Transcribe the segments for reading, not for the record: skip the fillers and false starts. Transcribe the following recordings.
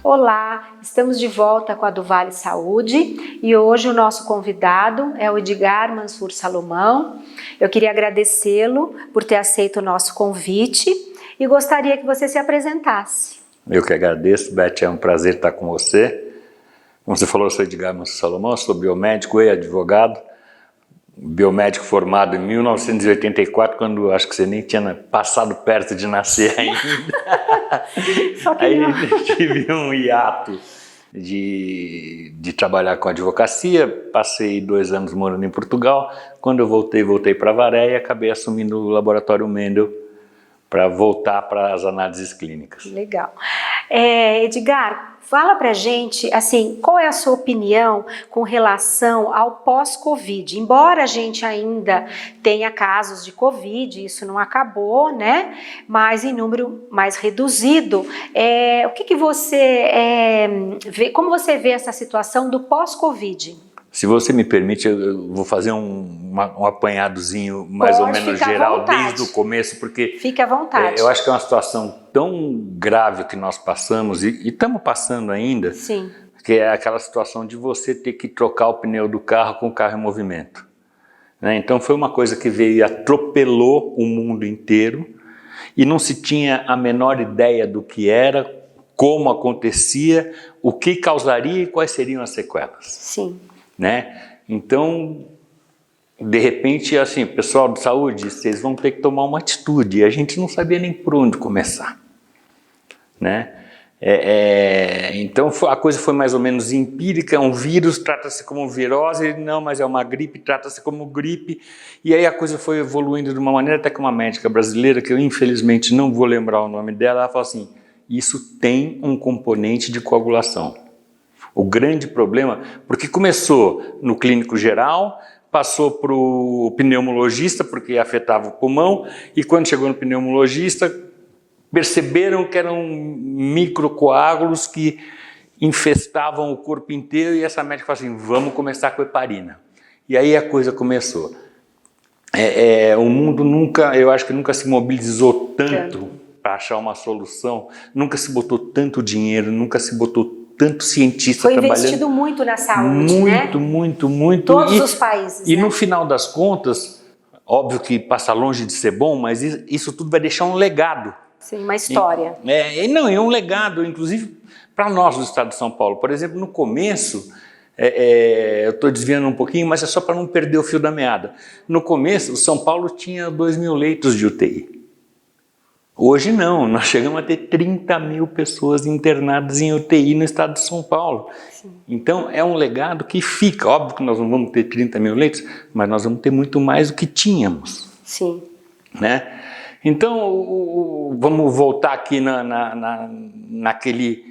Olá, estamos de volta com a do Vale Saúde e hoje o nosso convidado é o Edgar Mansur Salomão. Eu queria agradecê-lo por ter aceito o nosso convite e gostaria que você se apresentasse. Eu que agradeço, Beth, é um prazer estar com você. Como você falou, eu sou Edgar Mansur Salomão, sou biomédico e advogado. Biomédico formado em 1984, quando acho que você nem tinha passado perto de nascer ainda. Só que Aí não. tive um hiato de trabalhar com advocacia, passei 2 anos morando em Portugal. Quando eu voltei para Avaré e acabei assumindo o Laboratório Mendel para voltar para as análises clínicas. Legal. Edgar, fala pra gente, assim, qual é a sua opinião com relação ao pós-Covid? Embora a gente ainda tenha casos de Covid, isso não acabou, né? Mas em número mais reduzido, o que você vê, como você vê essa situação do pós-Covid? Se você me permite, eu vou fazer um apanhadozinho mais ou menos geral desde o começo, porque fique à vontade. Eu acho que é uma situação tão grave que nós passamos e estamos passando ainda. Sim. Que é aquela situação de você ter que trocar o pneu do carro com o carro em movimento. Né? Então foi uma coisa que veio e atropelou o mundo inteiro e não se tinha a menor ideia do que era, como acontecia, o que causaria e quais seriam as sequelas. Sim. Né? Então, de repente, assim, pessoal de saúde, vocês vão ter que tomar uma atitude. E a gente não sabia nem por onde começar. Né? Então, a coisa foi mais ou menos empírica. É um vírus, trata-se como virose. Não, mas é uma gripe, trata-se como gripe. E aí a coisa foi evoluindo de uma maneira até que uma médica brasileira, que eu infelizmente não vou lembrar o nome dela, ela falou assim, isso tem um componente de coagulação. O grande problema, porque começou no clínico geral, passou para o pneumologista, porque afetava o pulmão, e quando chegou no pneumologista, perceberam que eram microcoágulos que infestavam o corpo inteiro, e essa médica falou assim, vamos começar com heparina. E aí a coisa começou. O mundo nunca, eu acho que nunca se mobilizou tanto para achar uma solução, nunca se botou tanto dinheiro, nunca se botou tanto cientista trabalhando. Foi investido muito na saúde, né? Muito. Todos os países, E né? no final das contas, óbvio que passa longe de ser bom, mas isso tudo vai deixar um legado. Sim, uma história. É um legado, inclusive para nós do estado de São Paulo. Por exemplo, no começo, eu estou desviando um pouquinho, mas é só para não perder o fio da meada. No começo, o São Paulo tinha 2.000 leitos de UTI. Hoje não, nós chegamos a ter 30 mil pessoas internadas em UTI no estado de São Paulo. Sim. Então é um legado que fica, óbvio que nós não vamos ter 30 mil leitos, mas nós vamos ter muito mais do que tínhamos. Sim. Né? Então vamos voltar aqui naquele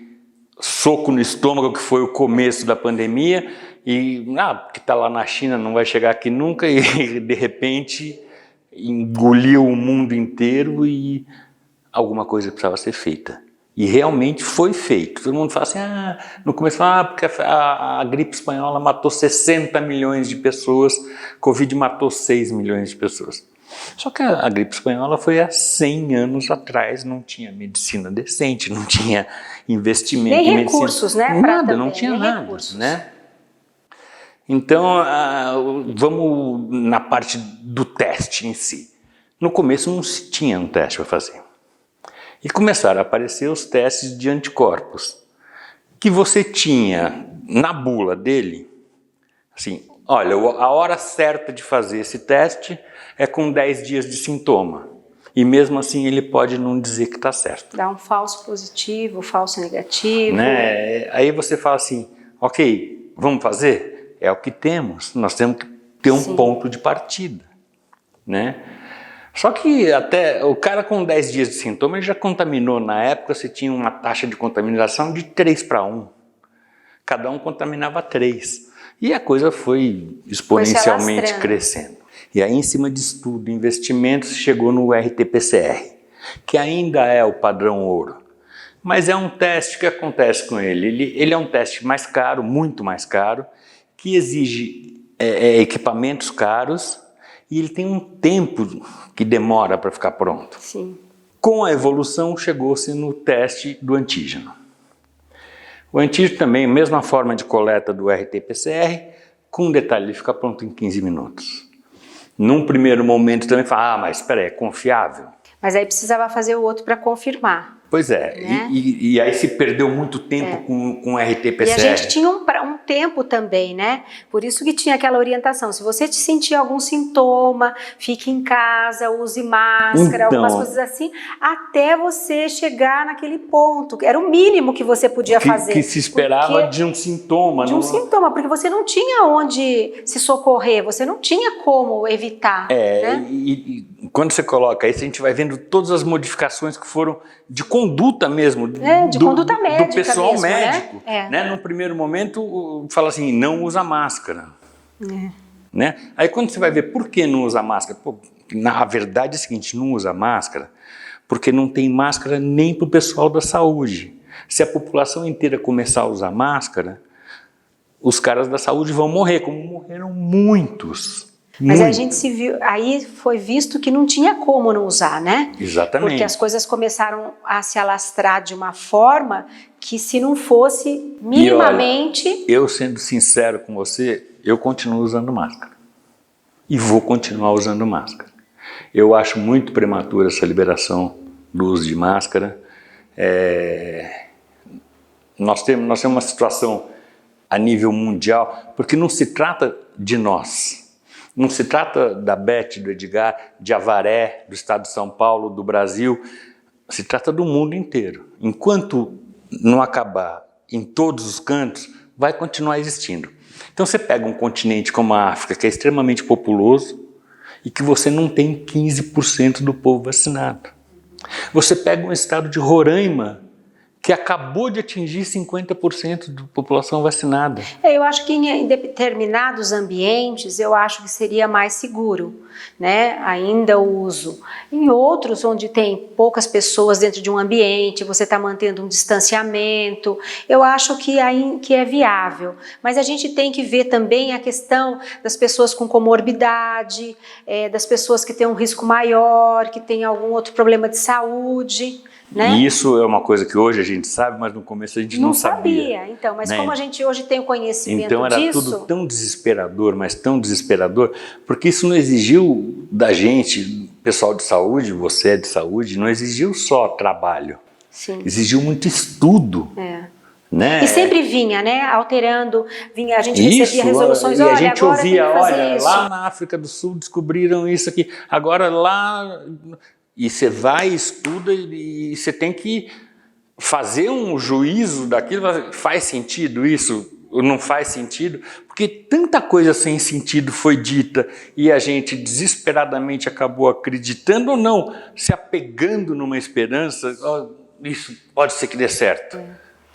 soco no estômago que foi o começo da pandemia, e que está lá na China, não vai chegar aqui nunca, e de repente engoliu o mundo inteiro e alguma coisa precisava ser feita. E realmente foi feito. Todo mundo fala assim, no começo porque a gripe espanhola matou 60 milhões de pessoas, Covid matou 6 milhões de pessoas. Só que a gripe espanhola foi há 100 anos atrás, não tinha medicina decente, não tinha investimento. Nem recursos, né? Nada, não tinha nada. Né? Então, vamos na parte do teste em si. No começo não se tinha um teste para fazer. E começaram a aparecer os testes de anticorpos, que você tinha na bula dele, assim, olha, a hora certa de fazer esse teste é com 10 dias de sintoma. E mesmo assim ele pode não dizer que está certo. Dá um falso positivo, falso negativo. Né? Aí você fala assim, ok, vamos fazer? É o que temos, nós temos que ter um ponto de partida. Né? Só que até o cara com 10 dias de sintoma, ele já contaminou. Na época você tinha uma taxa de contaminação de 3:1. Cada um contaminava 3. E a coisa foi exponencialmente crescendo. E aí, em cima de estudo, investimentos, chegou no RT-PCR, que ainda é o padrão ouro. Mas é um teste que acontece com ele. Ele é um teste mais caro, muito mais caro, que exige equipamentos caros, e ele tem um tempo que demora para ficar pronto. Sim. Com a evolução, chegou-se no teste do antígeno. O antígeno também, mesma forma de coleta do RT-PCR, com um detalhe, ele fica pronto em 15 minutos. Num primeiro momento também fala, mas espera aí, é confiável? Mas aí precisava fazer o outro para confirmar. Pois é, Né? e aí se perdeu muito tempo com RT-PCR. E a gente tinha um tempo também, né? Por isso que tinha aquela orientação. Se você sentir algum sintoma, fique em casa, use máscara, algumas coisas assim, até você chegar naquele ponto. Era o mínimo que você podia fazer. Que se esperava de um sintoma. De um sintoma, porque você não tinha onde se socorrer, você não tinha como evitar. Né? E quando você coloca isso, a gente vai vendo todas as modificações que foram de conduta mesmo, conduta médica do pessoal mesmo, médico. Né? No primeiro momento, fala assim, não usa máscara. Né? Aí quando você vai ver por que não usa máscara, pô, na verdade é o seguinte, não usa máscara porque não tem máscara nem para o pessoal da saúde. Se a população inteira começar a usar máscara, os caras da saúde vão morrer, como morreram muitos. Mas a gente se viu, aí foi visto que não tinha como não usar, né? Exatamente. Porque as coisas começaram a se alastrar de uma forma que, se não fosse minimamente... E olha, eu sendo sincero com você, eu continuo usando máscara. E vou continuar usando máscara. Eu acho muito prematura essa liberação do uso de máscara. Nós temos uma situação a nível mundial, porque não se trata de nós. Não se trata da Beth, do Edgar, de Avaré, do estado de São Paulo, do Brasil. Se trata do mundo inteiro. Enquanto não acabar em todos os cantos, vai continuar existindo. Então você pega um continente como a África, que é extremamente populoso, e que você não tem 15% do povo vacinado. Você pega um estado de Roraima, que acabou de atingir 50% da população vacinada. Eu acho que em determinados ambientes, eu acho que seria mais seguro, né? Ainda o uso. Em outros, onde tem poucas pessoas dentro de um ambiente, você está mantendo um distanciamento, eu acho que é viável. Mas a gente tem que ver também a questão das pessoas com comorbidade, das pessoas que têm um risco maior, que têm algum outro problema de saúde. Né? E isso é uma coisa que hoje a gente sabe, mas no começo a gente não sabia. Então, mas né? como a gente hoje tem o conhecimento disso... Então era tudo tão desesperador, mas tão desesperador, porque isso não exigiu da gente, pessoal de saúde, você é de saúde, não exigiu só trabalho. Sim. Exigiu muito estudo. Né? E sempre vinha, né? Alterando, a gente recebia resoluções, olha, a gente agora ouvia, tem que fazer olha, isso. lá na África do Sul descobriram isso aqui, agora lá... E você vai, estuda e você tem que fazer um juízo daquilo, faz sentido isso ou não faz sentido? Porque tanta coisa sem sentido foi dita e a gente desesperadamente acabou acreditando ou não, se apegando numa esperança, isso pode ser que dê certo.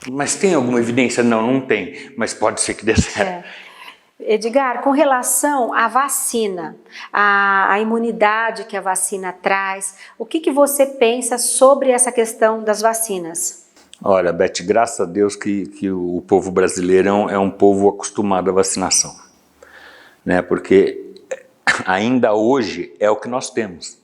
Mas tem alguma evidência? Não, não tem, mas pode ser que dê certo. Edgar, com relação à vacina, a imunidade que a vacina traz, o que você pensa sobre essa questão das vacinas? Olha, Beth, graças a Deus que o povo brasileiro é um povo acostumado à vacinação, né? Porque ainda hoje é o que nós temos,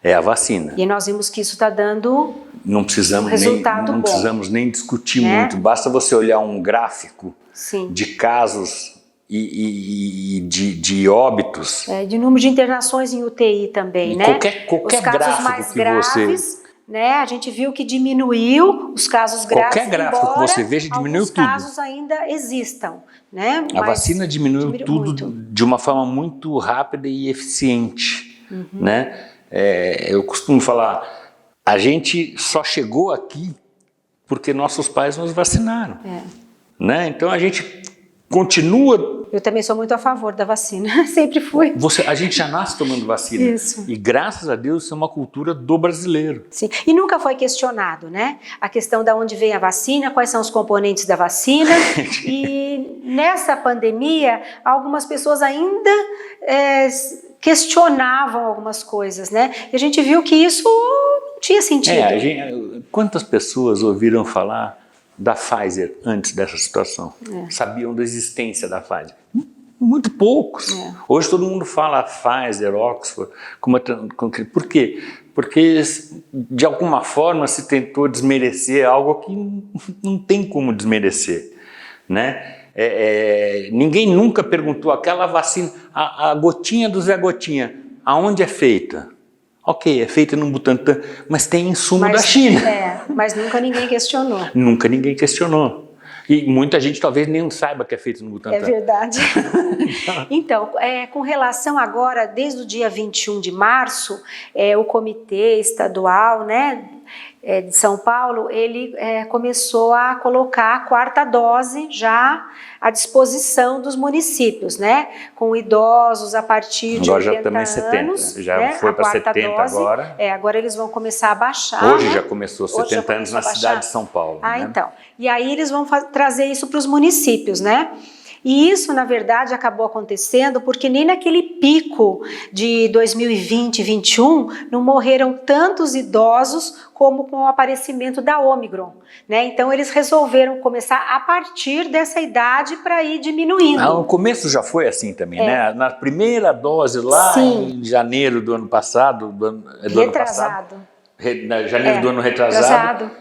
é a vacina. E nós vimos que isso está dando não precisamos resultado não bom. Precisamos nem discutir né? muito, basta você olhar um gráfico Sim. de casos e de óbitos. De número de internações em UTI também, né? Qualquer os casos gráfico mais que graves, né? A gente viu que diminuiu os casos graves. Qualquer gráfico que você veja diminuiu tudo. Alguns casos ainda existam, né? A vacina diminuiu tudo muito. De uma forma muito rápida e eficiente, né? Eu costumo falar, a gente só chegou aqui porque nossos pais nos vacinaram, né? Então a gente continua... Eu também sou muito a favor da vacina, sempre fui. A gente já nasce tomando vacina. Isso. E graças a Deus isso é uma cultura do brasileiro. Sim, e nunca foi questionado, né? A questão de onde vem a vacina, quais são os componentes da vacina. E nessa pandemia, algumas pessoas ainda questionavam algumas coisas, né? E a gente viu que isso não tinha sentido. Quantas pessoas ouviram falar da Pfizer antes dessa situação? Sabiam da existência da Pfizer? Muito poucos. Hoje todo mundo fala Pfizer, Oxford. Por quê? porque de alguma forma se tentou desmerecer algo que não tem como desmerecer, né? Ninguém nunca perguntou aquela vacina, a gotinha do Zé Gotinha, aonde é feita? Ok, é feita no Butantan, mas tem insumo da China. Mas nunca ninguém questionou. Nunca ninguém questionou. E muita gente talvez nem saiba que é feito no Butantan. É verdade. Então, com relação agora, desde o dia 21 de março, o Comitê Estadual, né, de São Paulo, ele começou a colocar a 4ª dose já à disposição dos municípios, né? Com idosos a partir de 80 anos. Já foi para 70 dose, agora. Agora eles vão começar a baixar. Hoje já começou 70 anos na cidade de São Paulo. Ah, né? então. E aí eles vão trazer isso para os municípios, né? E isso, na verdade, acabou acontecendo porque nem naquele pico de 2020 e 2021 não morreram tantos idosos como com o aparecimento da Ômicron, né? Então eles resolveram começar a partir dessa idade para ir diminuindo. O começo já foi assim também, né? Na primeira dose lá em janeiro do ano passado, janeiro do ano retrasado,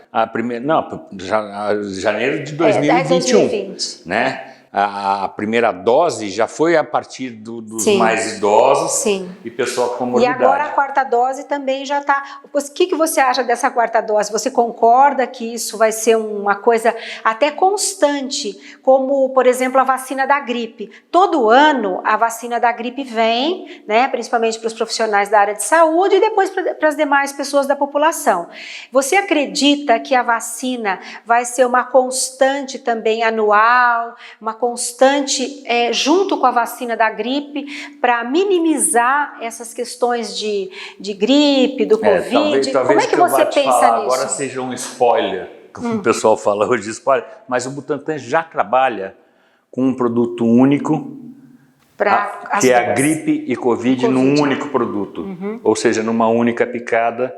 janeiro de 2021, 2020. né? A primeira dose já foi a partir dos mais idosos e pessoal com comorbidade. E agora a 4ª dose também já está. O que você acha dessa 4ª dose? Você concorda que isso vai ser uma coisa até constante, como, por exemplo, a vacina da gripe? Todo ano a vacina da gripe vem, né, principalmente para os profissionais da área de saúde e depois para as demais pessoas da população. Você acredita que a vacina vai ser uma constante também anual, uma constante junto com a vacina da gripe para minimizar essas questões de gripe, do Covid? Talvez como é que você pensa nisso? Agora seja um spoiler, como o pessoal fala hoje, spoiler, mas o Butantan já trabalha com um produto único, que é a gripe e Covid num único produto, ou seja, numa única picada.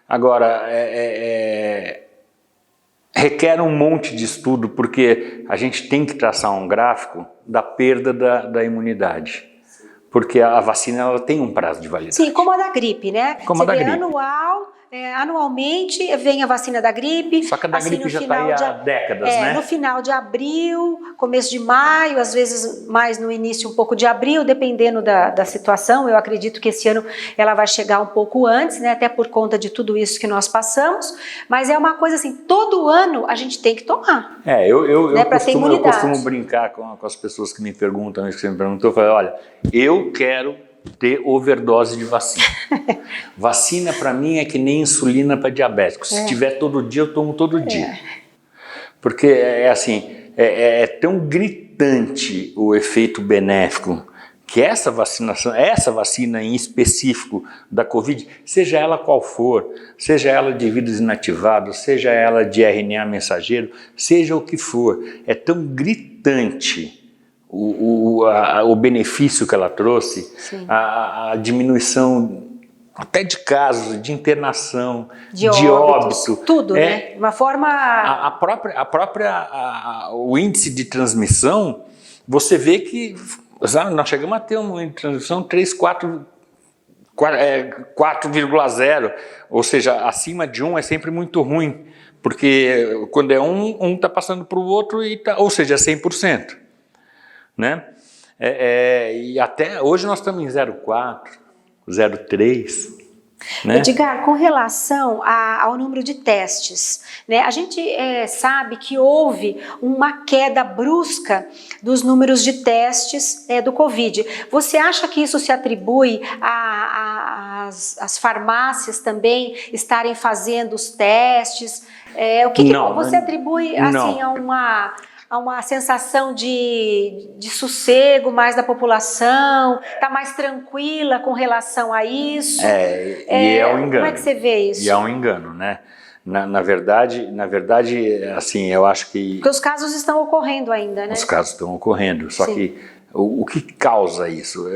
Agora, requer um monte de estudo, porque a gente tem que traçar um gráfico da perda da imunidade. Porque a vacina ela tem um prazo de validade. Sim, como a da gripe, né? Como a da gripe. Anualmente vem a vacina da gripe. Só que a da gripe já está aí há décadas, né? No final de abril, começo de maio, às vezes mais no início um pouco de abril, dependendo da situação. Eu acredito que esse ano ela vai chegar um pouco antes, né? Até por conta de tudo isso que nós passamos. Mas é uma coisa assim, todo ano a gente tem que tomar. Eu costumo brincar com as pessoas que me perguntam, isso que você me perguntou, eu falo, olha, eu quero ter overdose de vacina. Vacina para mim é que nem insulina para diabético. Se tiver todo dia, eu tomo todo dia. Porque é tão gritante o efeito benéfico que essa vacina em específico da Covid, seja ela qual for, seja ela de vírus inativado, seja ela de RNA mensageiro, seja o que for, é tão gritante o benefício que ela trouxe, a diminuição até de casos, de internação, de óbito. Tudo, né? Uma forma... O índice de transmissão, você vê que nós chegamos a ter uma transmissão 4,0, ou seja, acima de 1 é sempre muito ruim, porque quando é um está passando para o outro, ou seja, é 100%. Né? E até hoje nós estamos em 0,4, 0,3. Né? Edgar, com relação ao número de testes, né, a gente sabe que houve uma queda brusca dos números de testes do Covid. Você acha que isso se atribui às farmácias também estarem fazendo os testes? Você atribui assim, a uma sensação de sossego mais da população, está mais tranquila com relação a isso? É um engano. Como é que você vê isso? E é um engano, né? Na verdade, assim, eu acho que... Porque os casos estão ocorrendo ainda, né? Os casos estão ocorrendo, só que o que causa isso?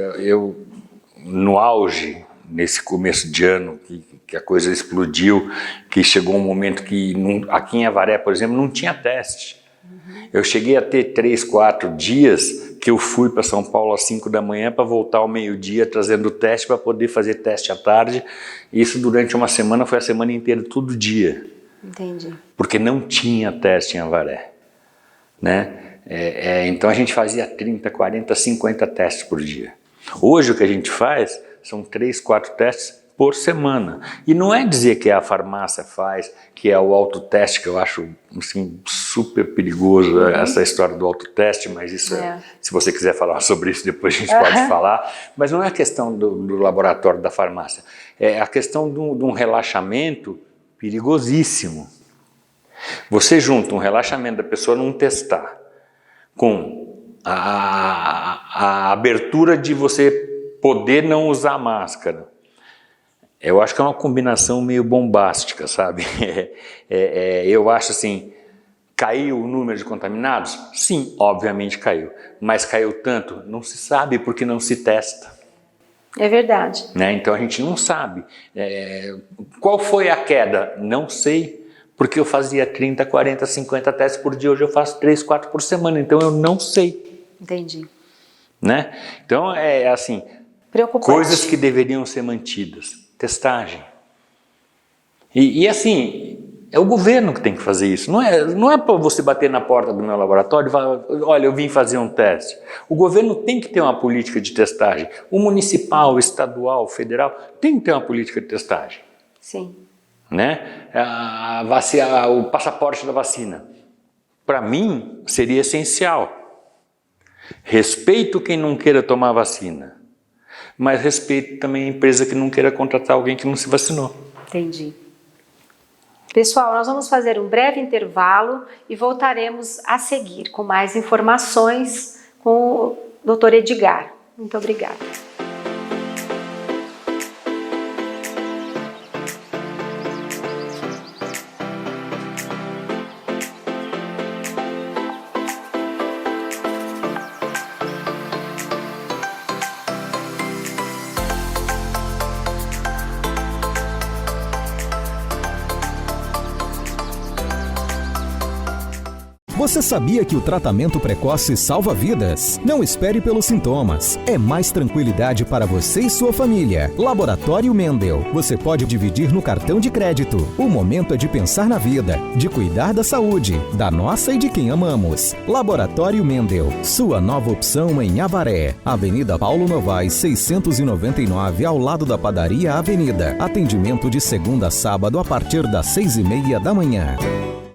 No auge, nesse começo de ano, que a coisa explodiu, que chegou um momento que aqui em Avaré, por exemplo, não tinha teste. Eu cheguei a ter 3, 4 dias que eu fui para São Paulo às 5 da manhã para voltar ao meio-dia trazendo o teste para poder fazer teste à tarde. Isso durante uma semana, foi a semana inteira, todo dia. Entendi. Porque não tinha teste em Avaré, né? Então a gente fazia 30, 40, 50 testes por dia. Hoje o que a gente faz são 3, 4 testes por semana. E não é dizer que a farmácia faz, que é o autoteste, que eu acho assim, super perigoso essa história do autoteste, mas isso se você quiser falar sobre isso depois a gente pode falar. Mas não é a questão do laboratório da farmácia, é a questão de um relaxamento perigosíssimo. Você junta um relaxamento da pessoa não testar com a abertura de você poder não usar máscara. Eu acho que é uma combinação meio bombástica, sabe? Eu acho assim, caiu o número de contaminados? Sim, obviamente caiu. Mas caiu tanto? Não se sabe porque não se testa. É verdade. Né? Então a gente não sabe. Qual foi a queda? Não sei. Porque eu fazia 30, 40, 50 testes por dia, hoje eu faço 3, 4 por semana, então eu não sei. Entendi. Né? Então é assim, coisas que deveriam ser mantidas. Testagem. E assim, é o governo que tem que fazer isso. Não é para você bater na porta do meu laboratório e falar, olha, eu vim fazer um teste. O governo tem que ter uma política de testagem. O municipal, o estadual, o federal, tem que ter uma política de testagem. Sim. Né? O passaporte da vacina, para mim, seria essencial. Respeito quem não queira tomar vacina, mas respeito também a empresa que não queira contratar alguém que não se vacinou. Entendi. Pessoal, nós vamos fazer um breve intervalo e voltaremos a seguir com mais informações com o Dr. Edgar. Muito obrigada. Você sabia que o tratamento precoce salva vidas? Não espere pelos sintomas. É mais tranquilidade para você e sua família. Laboratório Mendel. Você pode dividir no cartão de crédito. O momento é de pensar na vida, de cuidar da saúde, da nossa e de quem amamos. Laboratório Mendel. Sua nova opção em Avaré. Avenida Paulo Novaes, 699, ao lado da Padaria Avenida. Atendimento de segunda a sábado a partir das 6:30 da manhã.